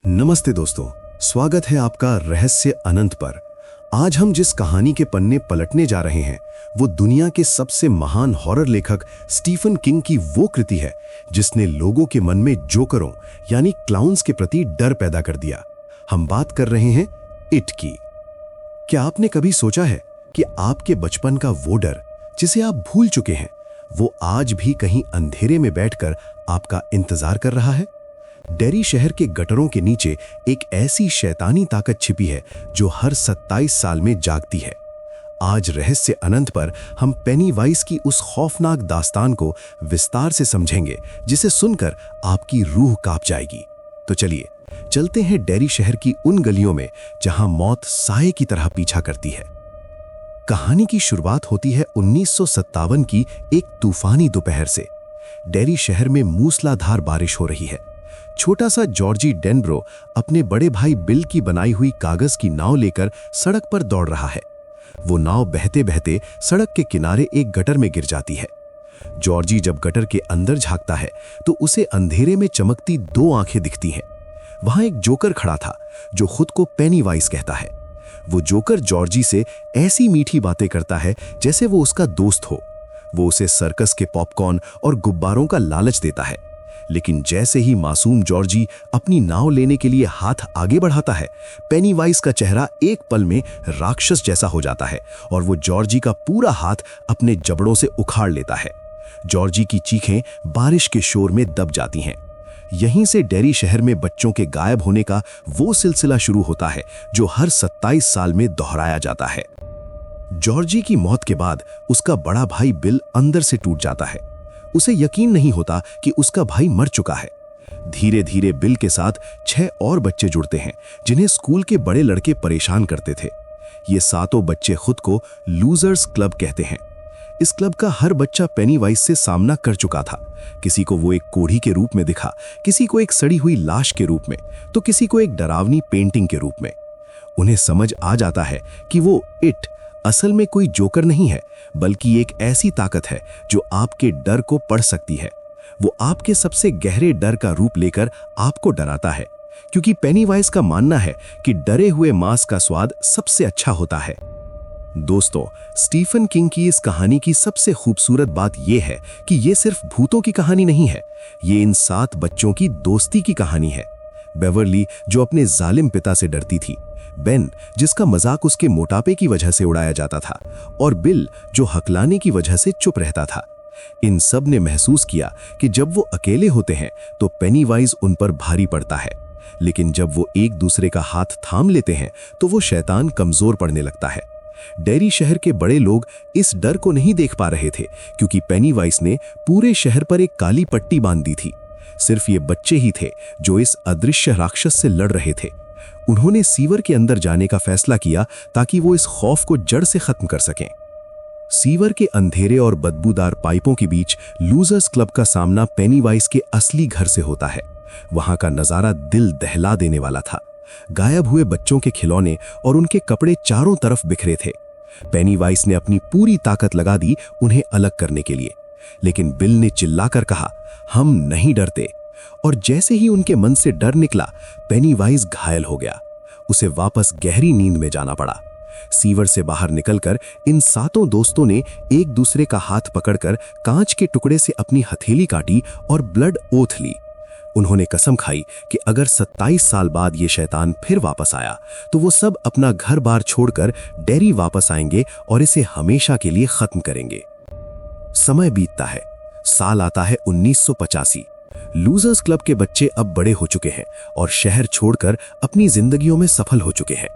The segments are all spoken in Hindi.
नमस्ते दोस्तों, स्वागत है आपका रहस्य अनंत पर। आज हम जिस कहानी के पन्ने पलटने जा रहे हैं वो दुनिया के सबसे महान हॉरर लेखक स्टीफन किंग की वो कृति है जिसने लोगों के मन में जोकरों यानी क्लाउन्स के प्रति डर पैदा कर दिया। हम बात कर रहे हैं इट की। क्या आपने कभी सोचा है कि आपके बचपन का वो डर जिसे आप भूल चुके हैं वो आज भी कहीं अंधेरे में बैठकर आपका इंतजार कर रहा है? डेरी शहर के गटरों के नीचे एक ऐसी शैतानी ताकत छिपी है जो हर 27 साल में जागती है। आज रहस्य अनंत पर हम पेनीवाइज की उस खौफनाक दास्तान को विस्तार से समझेंगे जिसे सुनकर आपकी रूह कांप जाएगी। तो चलिए चलते हैं डेरी शहर की उन गलियों में जहां मौत साए की तरह पीछा करती है। कहानी की शुरुआत होती है 1957 की एक तूफानी दोपहर से। डेरी शहर में मूसलाधार बारिश हो रही है। छोटा सा जॉर्जी डेनब्रो अपने बड़े भाई बिल की बनाई हुई कागज की नाव लेकर सड़क पर दौड़ रहा है। वो नाव बहते बहते सड़क के किनारे एक गटर में गिर जाती है। जॉर्जी जब गटर के अंदर झांकता है तो उसे अंधेरे में चमकती दो आंखें दिखती हैं। वहां एक जोकर खड़ा था जो खुद को पेनीवाइज कहता है। वो जोकर जॉर्जी से ऐसी मीठी बातें करता है जैसे वो उसका दोस्त हो। वो उसे सर्कस के पॉपकॉर्न और गुब्बारों का लालच देता है। लेकिन जैसे ही मासूम जॉर्जी अपनी नाव लेने के लिए हाथ आगे बढ़ाता है, पेनीवाइज का चेहरा एक पल में राक्षस जैसा हो जाता है और वो जॉर्जी का पूरा हाथ अपने जबड़ों से उखाड़ लेता है। जॉर्जी की चीखें बारिश के शोर में दब जाती हैं। यहीं से डेरी शहर में बच्चों के गायब होने का वो सिलसिला शुरू होता है जो हर 27 साल में दोहराया जाता है। जॉर्जी की मौत के बाद उसका बड़ा भाई बिल अंदर से टूट जाता है। उसे यकीन नहीं होता कि उसका भाई मर चुका है। धीरे धीरे बिल के साथ 6 और बच्चे जुड़ते हैं जिन्हें स्कूल के बड़े लड़के परेशान करते थे। ये सातों बच्चे खुद को लूजर्स क्लब कहते हैं। इस क्लब का हर बच्चा पेनीवाइज से सामना कर चुका था। किसी को वो एक कोढ़ी के रूप में दिखा, किसी को एक सड़ी हुई लाश के रूप में, तो किसी को एक डरावनी पेंटिंग के रूप में। उन्हें समझ आ जाता है कि वो इट असल में कोई जोकर नहीं है बल्कि एक ऐसी ताकत है जो आपके डर को पढ़ सकती है। वो आपके सबसे गहरे डर का रूप लेकर आपको डराता है, क्योंकि पेनीवाइज का मानना है कि डरे हुए मांस का स्वाद सबसे अच्छा होता है। दोस्तों, स्टीफन किंग की इस कहानी की सबसे खूबसूरत बात यह है कि ये सिर्फ भूतों की कहानी नहीं है, ये इन 7 बच्चों की दोस्ती की कहानी है। बेवर्ली जो अपने जालिम पिता से डरती थी, बेन जिसका मजाक उसके मोटापे की वजह से उड़ाया जाता था, और बिल जो हकलाने की वजह से चुप रहता था। इन सब ने महसूस किया कि जब वो अकेले होते हैं तो पेनीवाइज उन पर भारी पड़ता है, लेकिन जब वो एक दूसरे का हाथ थाम लेते हैं तो वो शैतान कमजोर पड़ने लगता है। डेरी शहर के बड़े लोग इस डर को नहीं देख पा रहे थे क्योंकि पेनीवाइज ने पूरे शहर पर एक काली पट्टी बांध दी थी। सिर्फ ये बच्चे ही थे जो इस अदृश्य राक्षस से लड़ रहे थे। उन्होंने सीवर के अंदर जाने का फैसला किया ताकि वो इस खौफ को जड़ से खत्म कर सकें। सीवर के अंधेरे और बदबूदार पाइपों के बीच लूजर्स क्लब का सामना पेनीवाइज के असली घर से होता है। वहां का नजारा दिल दहला देने वाला था। गायब हुए बच्चों के खिलौने और उनके कपड़े चारों तरफ बिखरे थे। पेनीवाइज ने अपनी पूरी ताकत लगा दी उन्हें अलग करने के लिए, लेकिन बिल ने चिल्लाकर कहा, हम नहीं डरते। और जैसे ही उनके मन से डर निकला, पेनीवाइज घायल हो गया। उसे वापस गहरी नींद में जाना पड़ा। सीवर से बाहर निकलकर इन 7 दोस्तों ने एक दूसरे का हाथ पकड़कर कांच के टुकड़े से अपनी हथेली काटी और ब्लड ओथ ली। उन्होंने कसम खाई कि अगर 27 साल बाद ये शैतान फिर वापस आया तो वो सब अपना घर बार छोड़कर डेरी वापस आएंगे और इसे हमेशा के लिए खत्म करेंगे। समय बीतता है। साल आता है 1985। लूजर्स क्लब के बच्चे अब बड़े हो चुके हैं और शहर छोड़कर अपनी जिंदगियों में सफल हो चुके हैं।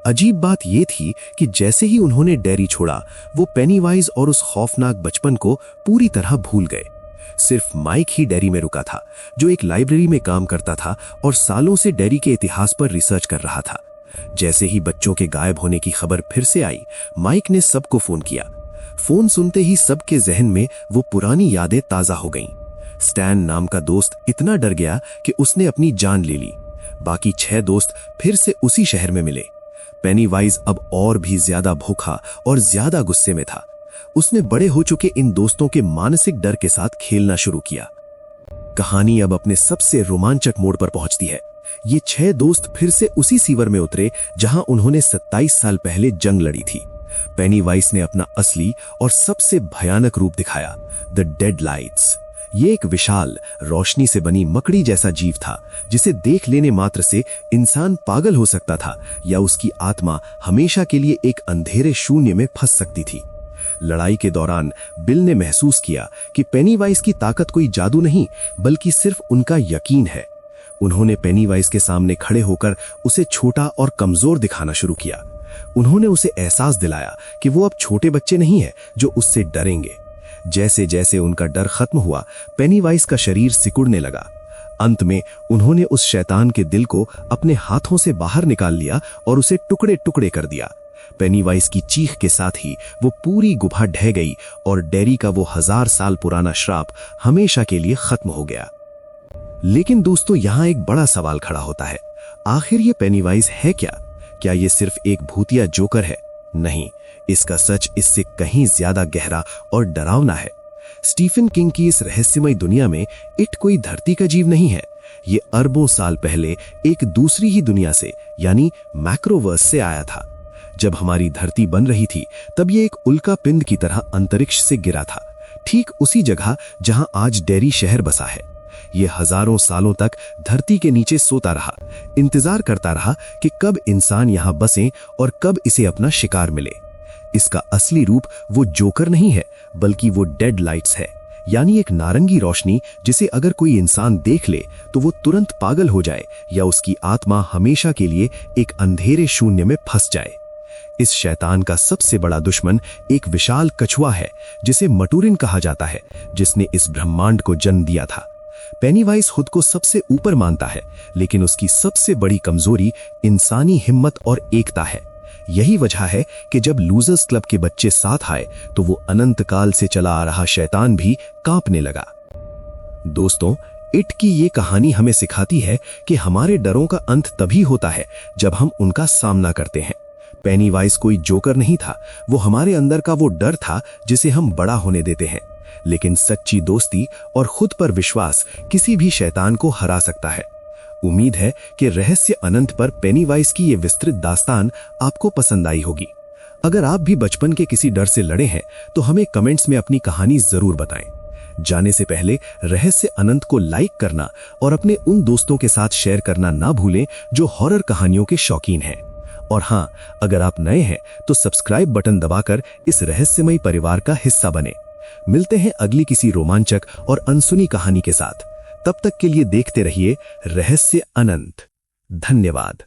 अजीब बात यह थी कि जैसे ही उन्होंने डेरी छोड़ा, वो पेनीवाइज और उस खौफनाक बचपन को पूरी तरह भूल गए। सिर्फ माइक ही डेरी में रुका था, जो एक लाइब्रेरी में काम करता था और सालों से डेरी के इतिहास पर रिसर्च कर रहा था। जैसे ही बच्चों के गायब होने की खबर फिर से आई, माइक ने सबको फोन किया। फोन सुनते ही सबके जहन में वो पुरानी यादें ताजा हो गईं। स्टैन नाम का दोस्त इतना डर गया कि उसने अपनी जान ले ली। बाकी 6 दोस्त फिर से उसी शहर में मिले। पेनीवाइज अब और भी ज्यादा भूखा और ज्यादा गुस्से में था। उसने बड़े हो चुके इन दोस्तों के मानसिक डर के साथ खेलना शुरू किया। कहानी अब अपने सबसे रोमांचक मोड़ पर पहुंचती है। ये 6 दोस्त फिर से उसी सीवर में उतरे जहां उन्होंने 27 साल पहले जंग लड़ी थी। पेनीवाइज ने अपना असली और सबसे भयानक रूप दिखाया, द डेड लाइट्स। ये एक विशाल रोशनी से बनी मकड़ी जैसा जीव था जिसे देख लेने मात्र से इंसान पागल हो सकता था या उसकी आत्मा हमेशा के लिए एक अंधेरे शून्य में फंस सकती थी। लड़ाई के दौरान बिल ने महसूस किया कि पेनीवाइज की ताकत कोई जादू नहीं बल्कि सिर्फ उनका यकीन है। उन्होंने पेनीवाइज के सामने खड़े होकर उसे छोटा और कमजोर दिखाना शुरू किया। उन्होंने उसे एहसास दिलाया कि वो अब छोटे बच्चे नहीं है जो उससे डरेंगे। जैसे जैसे उनका डर खत्म हुआ, पेनीवाइज का शरीर सिकुड़ने लगा। अंत में उन्होंने उस शैतान के दिल को अपने हाथों से बाहर निकाल लिया और उसे टुकड़े टुकड़े कर दिया। पेनीवाइज की चीख के साथ ही वो पूरी गुफा ढह गई और डेरी का वो 1000 साल पुराना श्राप हमेशा के लिए खत्म हो गया। लेकिन दोस्तों, यहां एक बड़ा सवाल खड़ा होता है, आखिर ये पेनीवाइज है क्या? क्या ये सिर्फ एक भूतिया जोकर है? नहीं, इसका सच इससे कहीं ज्यादा गहरा और डरावना है। स्टीफन किंग की इस रहस्यमय दुनिया में इट कोई धरती का जीव नहीं है। ये अरबों साल पहले एक दूसरी ही दुनिया से यानी मैक्रोवर्स से आया था। जब हमारी धरती बन रही थी तब ये एक उल्का पिंड की तरह अंतरिक्ष से गिरा था, ठीक उसी जगह जहां आज डेरी शहर बसा है। ये हजारों सालों तक धरती के नीचे सोता रहा, इंतजार करता रहा कि कब इंसान यहां बसे और कब इसे अपना शिकार मिले। इसका असली रूप वो जोकर नहीं है बल्कि वो डेड लाइट्स है, यानी एक नारंगी रोशनी जिसे अगर कोई इंसान देख ले तो वो तुरंत पागल हो जाए या उसकी आत्मा हमेशा के लिए एक अंधेरे शून्य में फंस जाए। इस शैतान का सबसे बड़ा दुश्मन एक विशाल कछुआ है जिसे मटूरिन कहा जाता है, जिसने इस ब्रह्मांड को जन्म दिया था। पेनीवाइज खुद को सबसे ऊपर मानता है, लेकिन उसकी सबसे बड़ी कमजोरी इंसानी हिम्मत और एकता है। यही वजह है कि जब लूजर्स क्लब के बच्चे साथ आए तो वो अनंत काल से चला आ रहा शैतान भी कांपने लगा। दोस्तों, इट की ये कहानी हमें सिखाती है कि हमारे डरों का अंत तभी होता है जब हम उनका सामना करते हैं। पेनीवाइज कोई जोकर नहीं था, वो हमारे अंदर का वो डर था जिसे हम बड़ा होने देते हैं। लेकिन सच्ची दोस्ती और खुद पर विश्वास किसी भी शैतान को हरा सकता है। उम्मीद है कि रहस्य अनंत पर पेनीवाइज की ये विस्तृत दास्तान आपको पसंद आई होगी। अगर आप भी बचपन के किसी डर से लड़े हैं तो हमें कमेंट्स में अपनी कहानी जरूर बताएं। जाने से पहले रहस्य अनंत को लाइक करना और अपने उन दोस्तों के साथ शेयर करना ना भूलें जो हॉरर कहानियों के शौकीन हैं। और हाँ, अगर आप नए हैं तो सब्सक्राइब बटन दबाकर इस रहस्यमय परिवार का हिस्सा बने। मिलते हैं अगली किसी रोमांचक और अनसुनी कहानी के साथ। तब तक के लिए देखते रहिए रहस्य अनंत। धन्यवाद।